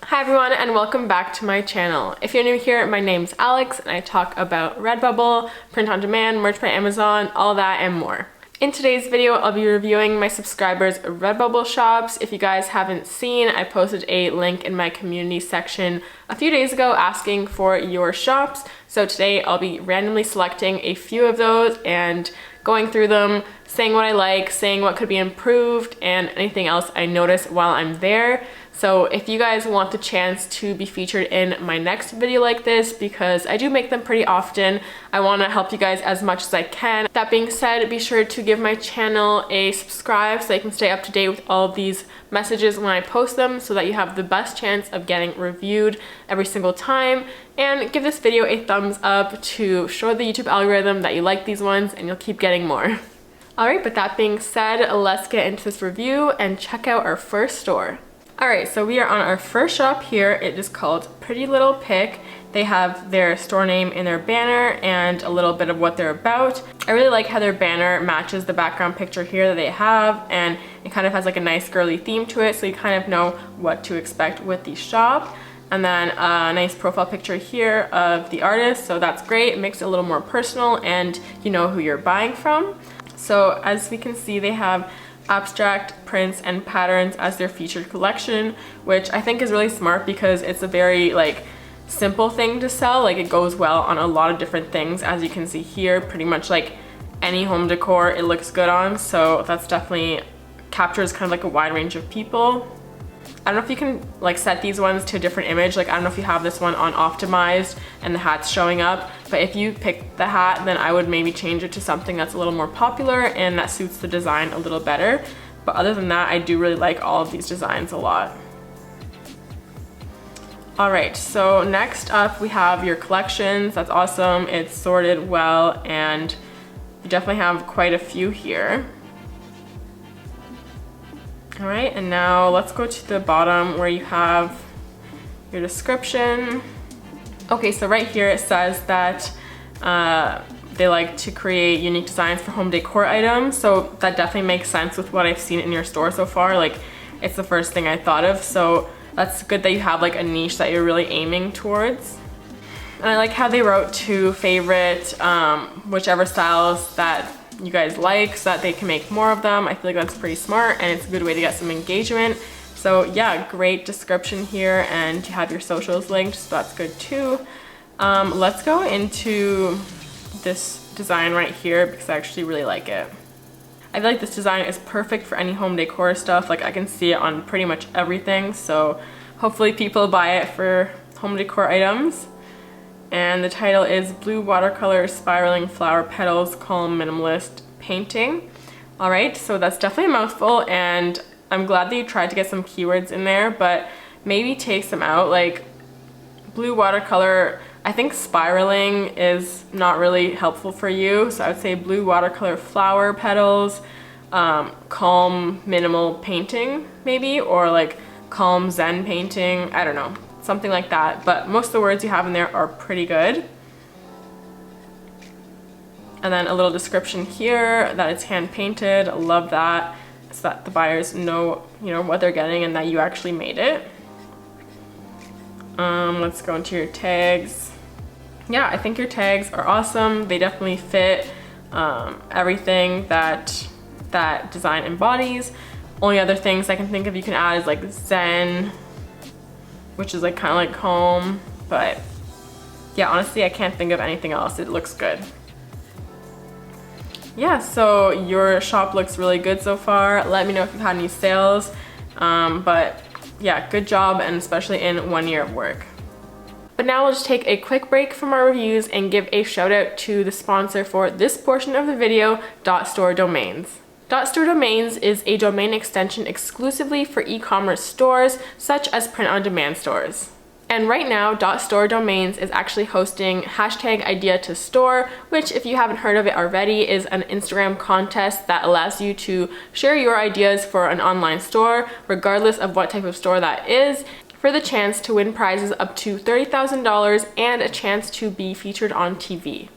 Hi everyone and welcome back to my channel. If you're new here, my name's Alex and I talk about Redbubble, print on demand, merch by Amazon, all that and more. In today's video, I'll be reviewing my subscribers' Redbubble shops. If you guys haven't seen, I posted a link in my community section a few days ago asking for your shops. So today I'll be randomly selecting a few of those and going through them, saying what I like, saying what could be improved, and anything else I notice while I'm there. So if you guys want the chance to be featured in my next video like this, because I do make them pretty often, I want to help you guys as much as I can. That being said, be sure to give my channel a subscribe so you can stay up to date with all of these messages when I post them, so that you have the best chance of getting reviewed every single time. And give this video a thumbs up to show the YouTube algorithm that you like these ones and you'll keep getting more. Alright, but that being said, let's get into this review and check out our first store. Alright, so we are on our first shop here. It is called Pretty Little Pic. They have their store name in their banner and a little bit of what they're about. I really like how their banner matches the background picture here that they have, and it kind of has like a nice girly theme to it, so you kind of know what to expect with the shop. And then a nice profile picture here of the artist, so that's great. It makes it a little more personal and you know who you're buying from. So as we can see, they have abstract prints and patterns as their featured collection, which I think is really smart because it's a very simple thing to sell. Like, it goes well on a lot of different things, as you can see here. Pretty much like any home decor it looks good on, so that's definitely captures kind of like a wide range of people. I don't know if you can set these ones to a different image. I don't know if you have this one on optimized and the hat's showing up, but if you pick the hat, then I would maybe change it to something that's a little more popular and that suits the design a little better. But other than that, I do really like all of these designs a lot. Alright, so next up we have your collections. That's awesome. It's sorted well and you definitely have quite a few here. Alright, and now let's go to the bottom where you have your description. Okay, so right here it says that they like to create unique designs for home decor items, so that definitely makes sense with what I've seen in your store so far. It's the first thing I thought of, so that's good that you have a niche that you're really aiming towards. And I like how they wrote to favorite whichever styles that you guys like, so that they can make more of them. I feel like that's pretty smart and it's a good way to get some engagement. So yeah, great description here, and you have your socials linked, so that's good too. Let's go into this design right here because I actually really like it. I feel like this design is perfect for any home decor stuff. I can see it on pretty much everything, so hopefully people buy it for home decor items. And the title is Blue Watercolor Spiraling Flower Petals Calm Minimalist Painting. Alright, so that's definitely a mouthful, and I'm glad that you tried to get some keywords in there, but maybe take some out. Blue watercolor, I think spiraling is not really helpful for you, so I would say blue watercolor flower petals, calm minimal painting maybe, or calm zen painting, I don't know. Something like that, but most of the words you have in there are pretty good. And then a little description here that it's hand painted. I love that, so that the buyers know what they're getting and that you actually made it. Let's go into your tags. Yeah, I think your tags are awesome. They definitely fit everything that design embodies. Only other things I can think of you can add is zen, which is kind of like home, but yeah, honestly I can't think of anything else. It looks good. Yeah, so your shop looks really good so far. Let me know if you've had any sales, but yeah, good job, and especially in 1 year of work. But now we'll just take a quick break from our reviews and give a shout out to the sponsor for this portion of the video, .store domains. .store domains is a domain extension exclusively for e-commerce stores such as print-on-demand stores. And right now, .store domains is actually hosting #IdeaToStore, which, if you haven't heard of it already, is an Instagram contest that allows you to share your ideas for an online store, regardless of what type of store that is, for the chance to win prizes up to $30,000 and a chance to be featured on TV.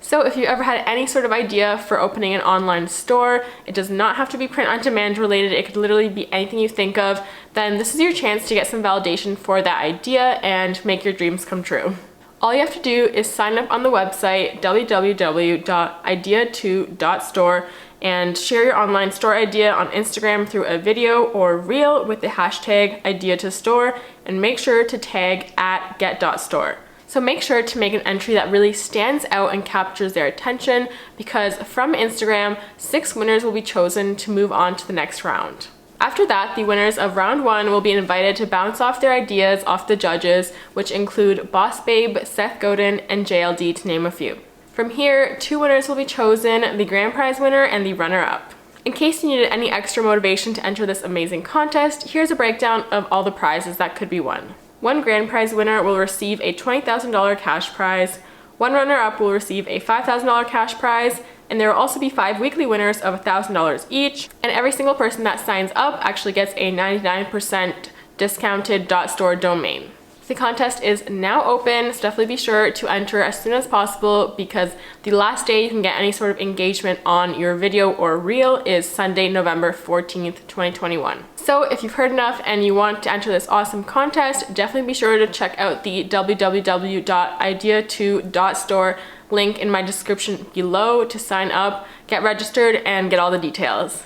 So if you ever had any sort of idea for opening an online store, it does not have to be print on demand related, it could literally be anything you think of, then this is your chance to get some validation for that idea and make your dreams come true. All you have to do is sign up on the website www.idea2.store and share your online store idea on Instagram through a video or reel with the hashtag idea2store, and make sure to tag at get.store. So make sure to make an entry that really stands out and captures their attention, because from Instagram, 6 winners will be chosen to move on to the next round. After that, the winners of round 1 will be invited to bounce off their ideas off the judges, which include Boss Babe, Seth Godin, and JLD, to name a few. From here, 2 winners will be chosen, the grand prize winner and the runner-up. In case you needed any extra motivation to enter this amazing contest, here's a breakdown of all the prizes that could be won. 1 grand prize winner will receive a $20,000 cash prize, 1 runner-up will receive a $5,000 cash prize, and there will also be 5 weekly winners of $1,000 each, and every single person that signs up actually gets a 99% discounted .store domain. The contest is now open, so definitely be sure to enter as soon as possible, because the last day you can get any sort of engagement on your video or reel is Sunday, November 14th, 2021. So if you've heard enough and you want to enter this awesome contest, definitely be sure to check out the www.idea2.store link in my description below to sign up, get registered, and get all the details.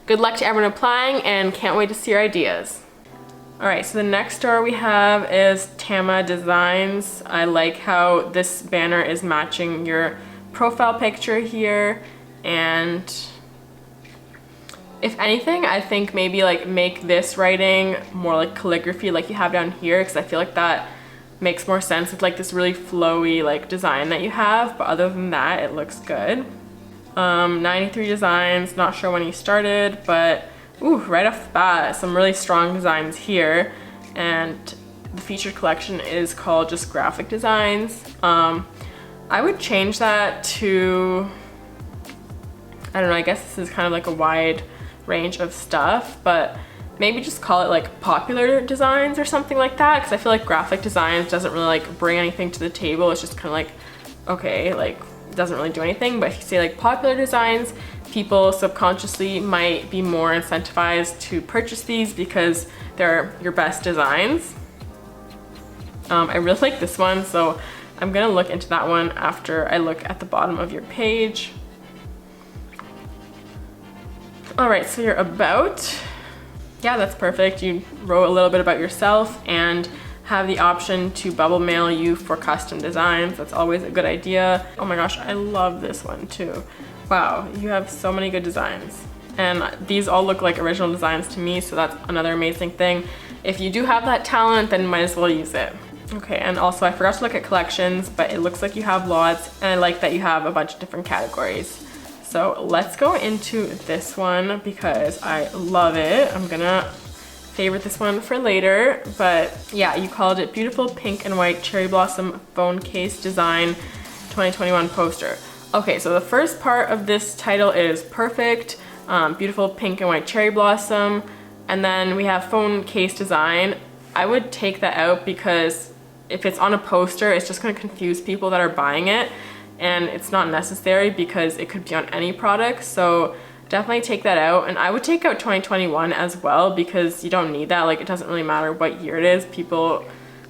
Good luck to everyone applying, and can't wait to see your ideas. Alright, so the next store we have is Tama Designs. I like how this banner is matching your profile picture here, and if anything, I think maybe like make this writing more like calligraphy like you have down here, because I feel like that makes more sense with like this really flowy like design that you have, but other than that, it looks good. 93 designs, not sure when he started, but ooh, right off the bat, some really strong designs here, and the featured collection is called just graphic designs. I would change that to, I don't know, I guess this is kind of like a wide range of stuff, but maybe just call it like popular designs or something like that, because I feel like graphic designs doesn't really like bring anything to the table. It's just kind of like, okay, like doesn't really do anything. But if you say like popular designs, people subconsciously might be more incentivized to purchase these because they're your best designs. I really like this one, so I'm gonna look into that one after I look at the bottom of your page. All right, so your about. Yeah, that's perfect. You wrote a little bit about yourself and have the option to bubble mail you for custom designs. That's always a good idea. Oh my gosh, I love this one too. Wow, you have so many good designs. And these all look like original designs to me, so that's another amazing thing. If you do have that talent, then you might as well use it. Okay, and also I forgot to look at collections, but it looks like you have lots, and I like that you have a bunch of different categories. So let's go into this one because I love it. I'm gonna favorite this one for later, but yeah, you called it Beautiful Pink and White Cherry Blossom Phone Case Design 2021 Poster. Okay, so the first part of this title is perfect, beautiful pink and white cherry blossom, and then we have phone case design. I would take that out because if it's on a poster, it's just going to confuse people that are buying it, and it's not necessary because it could be on any product. So definitely take that out, and I would take out 2021 as well because you don't need that. Like, it doesn't really matter what year it is. People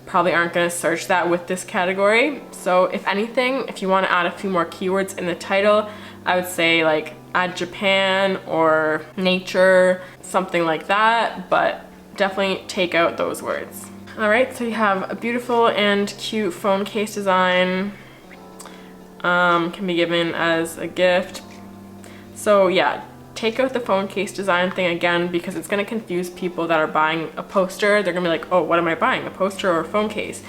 probably aren't going to search that with this category. So if anything, if you want to add a few more keywords in the title, I would say like add Japan or nature, something like that, but definitely take out those words. All right, so you have a beautiful and cute phone case design, can be given as a gift. So yeah, take out the phone case design thing again because it's going to confuse people that are buying a poster. They're going to be like, oh, what am I buying, a poster or a phone case?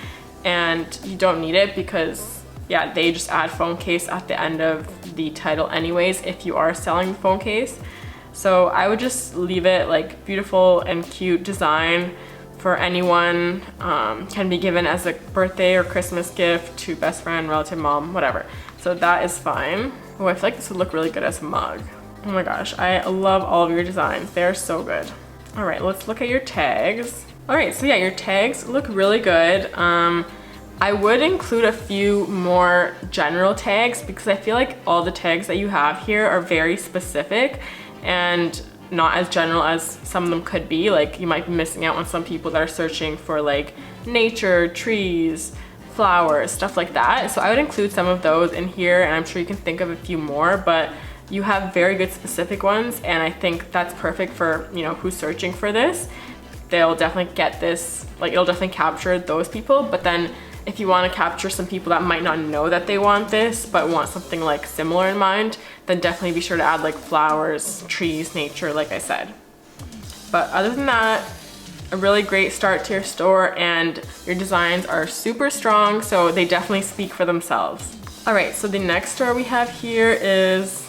And you don't need it because, yeah, they just add phone case at the end of the title anyways if you are selling the phone case. So I would just leave it like beautiful and cute design for anyone, can be given as a birthday or Christmas gift to best friend, relative, mom, whatever. So that is fine. Oh, I feel like this would look really good as a mug. Oh my gosh, I love all of your designs. They're so good. All right, let's look at your tags. All right, so yeah, your tags look really good. I would include a few more general tags because I feel like all the tags that you have here are very specific and not as general as some of them could be. Like you might be missing out on some people that are searching for like nature, trees, flowers, stuff like that. So I would include some of those in here, and I'm sure you can think of a few more, but you have very good specific ones, and I think that's perfect for, you know, who's searching for this. They'll definitely get this, like it'll definitely capture those people. But then if you want to capture some people that might not know that they want this but want something like similar in mind, then definitely be sure to add like flowers, trees, nature, like I said. But other than that, a really great start to your store, and your designs are super strong, so they definitely speak for themselves. All right, so the next store we have here is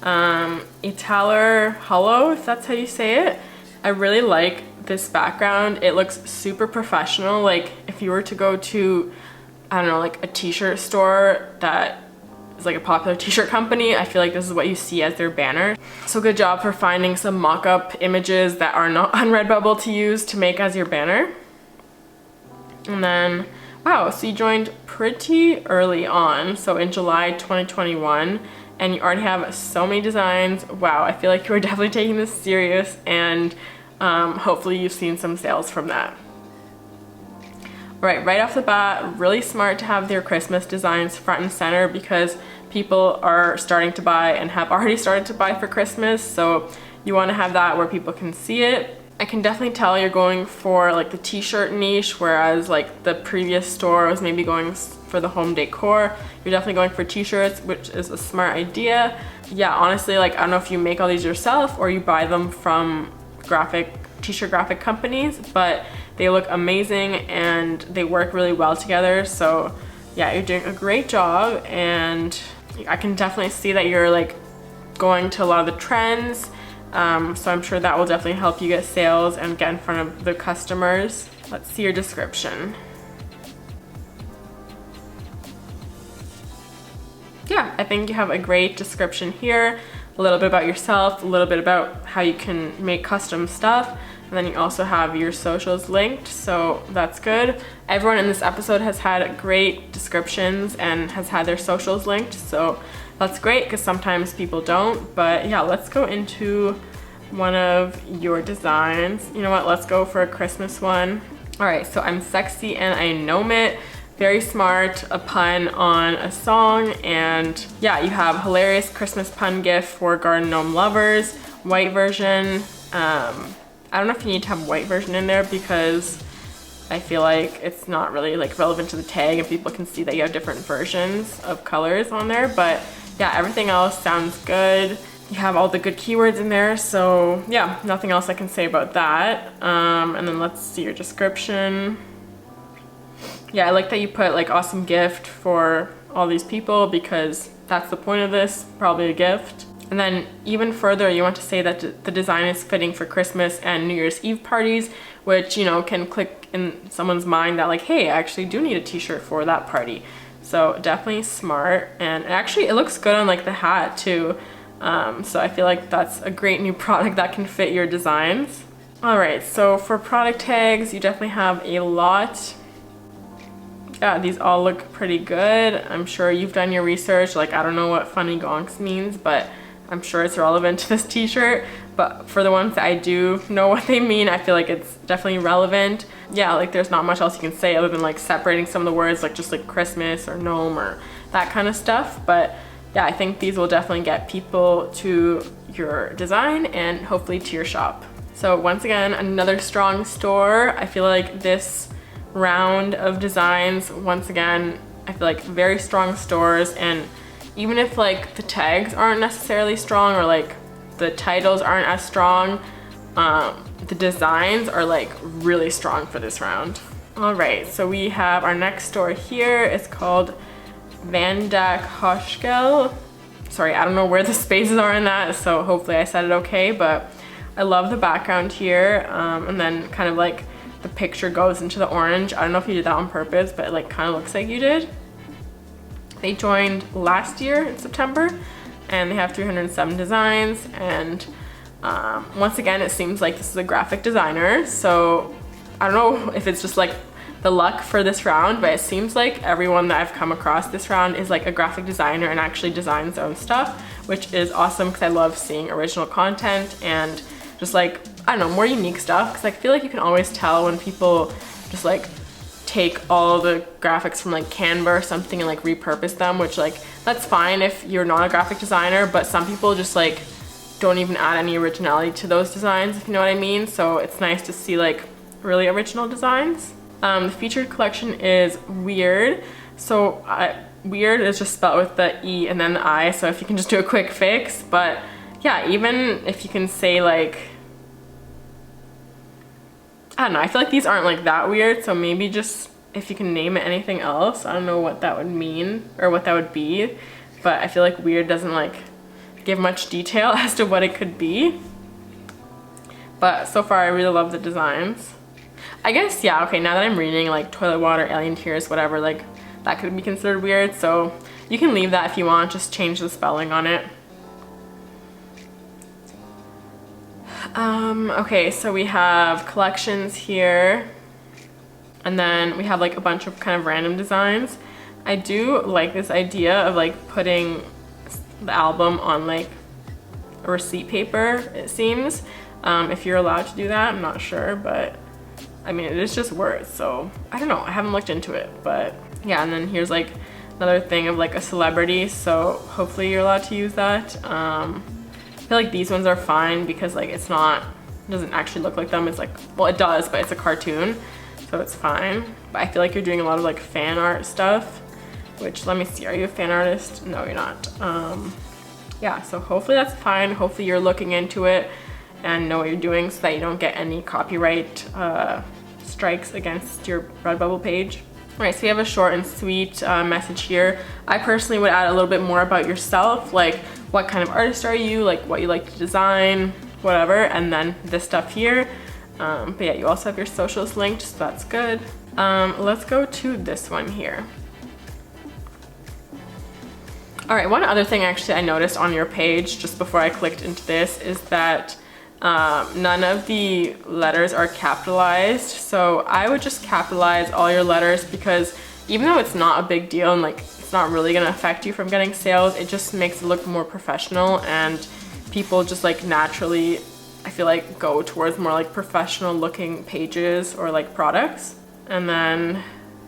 Italer Hollow, if that's how you say it. I really like this background. It looks super professional. Like if you were to go to, I don't know, like a t-shirt store that is like a popular t-shirt company, I feel like this is what you see as their banner. So good job for finding some mock-up images that are not on Redbubble to use to make as your banner. And then, wow, so you joined pretty early on, so in July 2021, and you already have so many designs. Wow, I feel like you are definitely taking this serious, and hopefully you've seen some sales from that. All right off the bat, really smart to have their Christmas designs front and center because people are starting to buy and have already started to buy for Christmas, so you want to have that where people can see it. I can definitely tell you're going for like the t-shirt niche, whereas like the previous store was maybe going for the home decor. You're definitely going for t-shirts, which is a smart idea. Yeah, honestly, like I don't know if you make all these yourself or you buy them from t-shirt graphic companies, but they look amazing and they work really well together. So yeah, you're doing a great job, and I can definitely see that you're like going to a lot of the trends. So I'm sure that will definitely help you get sales and get in front of the customers. Let's see your description. Yeah, I think you have a great description here. A little bit about yourself, a little bit about how you can make custom stuff, and then you also have your socials linked, so that's good. Everyone in this episode has had great descriptions and has had their socials linked, so that's great because sometimes people don't. But yeah, let's go into one of your designs. You know what, let's go for a Christmas one. All right, so I'm sexy and I know it. Very smart, a pun on a song, and yeah, you have hilarious Christmas pun gift for garden gnome lovers, white version. I don't know if you need to have white version in there because I feel like it's not really like relevant to the tag and people can see that you have different versions of colors on there, but yeah, everything else sounds good. You have all the good keywords in there, so yeah, nothing else I can say about that. And then let's see your description. Yeah, I like that you put like awesome gift for all these people because that's the point of this, probably a gift. And then even further, you want to say that the design is fitting for Christmas and New Year's Eve parties, which, you know, can click in someone's mind that like, hey, I actually do need a t-shirt for that party. So definitely smart, and actually it looks good on like the hat too. So I feel like that's a great new product that can fit your designs. All right, so for product tags, you definitely have a lot. Yeah, these all look pretty good. I'm sure you've done your research. Like, I don't know what funny gonks means, but I'm sure it's relevant to this t-shirt. But for the ones that I do know what they mean, I feel like it's definitely relevant. Yeah, like there's not much else you can say other than like separating some of the words, like just like Christmas or gnome or that kind of stuff. But yeah, I think these will definitely get people to your design and hopefully to your shop. So once again, another strong store. I feel like this round of designs, once again, I feel like very strong stores, and even if like the tags aren't necessarily strong or like the titles aren't as strong, the designs are like really strong for this round. All right, so we have our next store here. It's called Van Dak Hoschkel. Sorry, I don't know where the spaces are in that, so hopefully I said it okay, but I love the background here, and then kind of like the picture goes into the orange. I don't know if you did that on purpose, but it like kind of looks like you did. They joined last year in September, and they have 307 designs, and once again, it seems like this is a graphic designer, so I don't know if it's just like the luck for this round, but it seems like everyone that I've come across this round is like a graphic designer and actually designs their own stuff, which is awesome because I love seeing original content and just like, I don't know, more unique stuff, because I feel like you can always tell when people just like take all the graphics from like Canva or something and like repurpose them, which like that's fine if you're not a graphic designer, but some people just like don't even add any originality to those designs, if you know what I mean. So it's nice to see like really original designs. The featured collection is Weird. So Weird is just spelled with the E and then the I, so if you can just do a quick fix. But yeah, even if you can say like, I don't know, I feel like these aren't like that weird, so maybe just if you can name it anything else. I don't know what that would mean or what that would be, but I feel like weird doesn't like give much detail as to what it could be. But so far I really love the designs. I guess, yeah, okay, now that I'm reading like toilet water, alien tears, whatever, like that could be considered weird, so you can leave that if you want, just change the spelling on it. Okay, so we have collections here, and then we have like a bunch of kind of random designs. I do like this idea of like putting the album on like a receipt paper, it seems. If you're allowed to do that, I'm not sure, but I mean, it is just words, so I don't know, I haven't looked into it, but yeah. And then here's like another thing of like a celebrity, so hopefully you're allowed to use that. I feel like these ones are fine because like it doesn't actually look like them. It's like, well, it does, but it's a cartoon, so it's fine. But I feel like you're doing a lot of like fan art stuff, which, let me see, are you a fan artist? No, you're not. Yeah, so hopefully that's fine. Hopefully you're looking into it and know what you're doing so that you don't get any copyright strikes against your Redbubble page. All right, so we have a short and sweet message here. I personally would add a little bit more about yourself, like what kind of artist are you, like what you like to design, whatever, and then this stuff here. But yeah, you also have your socials linked, so that's good. Let's go to this one here. All right, one other thing actually I noticed on your page just before I clicked into this is that none of the letters are capitalized. So I would just capitalize all your letters, because even though it's not a big deal and like it's not really gonna affect you from getting sales, it just makes it look more professional, and people just like naturally, I feel like, go towards more like professional looking pages or like products. And then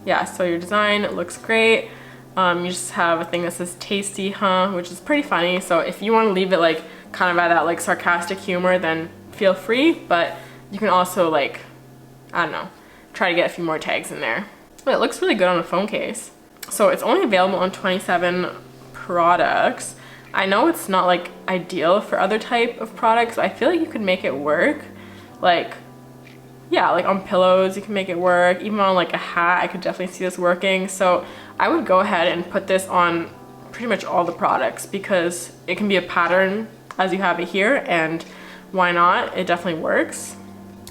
yeah, so your design looks great. You just have a thing that says tasty, huh, which is pretty funny. So if you want to leave it like kind of at that like sarcastic humor, then feel free, but you can also like, I don't know, try to get a few more tags in there. But it looks really good on a phone case. So it's only available on 27 products. I know it's not like ideal for other type of products, but I feel like you could make it work. Like, yeah, like on pillows you can make it work, even on like a hat I could definitely see this working. So I would go ahead and put this on pretty much all the products, because it can be a pattern as you have it here, and why not? It definitely works.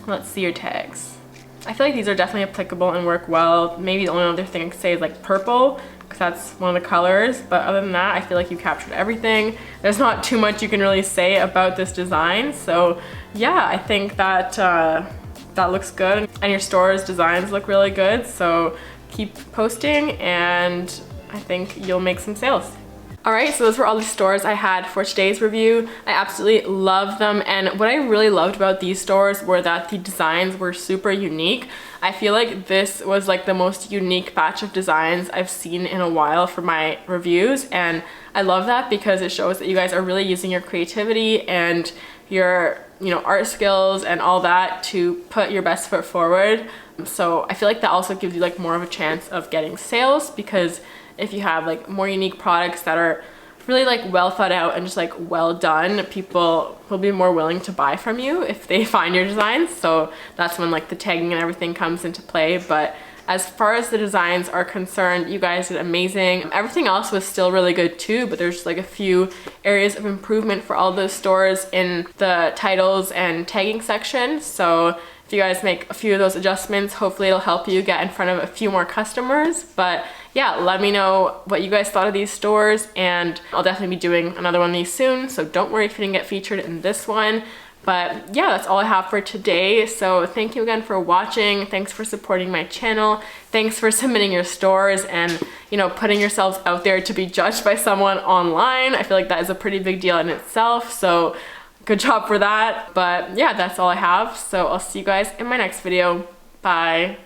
Let's see your tags. I feel like these are definitely applicable and work well. Maybe the only other thing I could say is like purple, because that's one of the colors, but other than that I feel like you captured everything. There's not too much you can really say about this design, so yeah, I think that that looks good, and your store's designs look really good, so keep posting and I think you'll make some sales. Alright, so those were all the stores I had for today's review. I absolutely love them, and what I really loved about these stores were that the designs were super unique. I feel like this was like the most unique batch of designs I've seen in a while for my reviews, and I love that because it shows that you guys are really using your creativity and your, you know, art skills and all that to put your best foot forward. So I feel like that also gives you like more of a chance of getting sales, because if you have like more unique products that are really like well thought out and just like well done, people will be more willing to buy from you if they find your designs. So that's when like the tagging and everything comes into play. But as far as the designs are concerned, you guys did amazing. Everything else was still really good too, but there's just like a few areas of improvement for all those stores in the titles and tagging section. So if you guys make a few of those adjustments, hopefully it'll help you get in front of a few more customers. But yeah, let me know what you guys thought of these stores, and I'll definitely be doing another one of these soon, so don't worry if you didn't get featured in this one. But yeah, that's all I have for today. So thank you again for watching. Thanks for supporting my channel. Thanks for submitting your stores and, you know, putting yourselves out there to be judged by someone online. I feel like that is a pretty big deal in itself. So good job for that. But yeah, that's all I have. So I'll see you guys in my next video. Bye.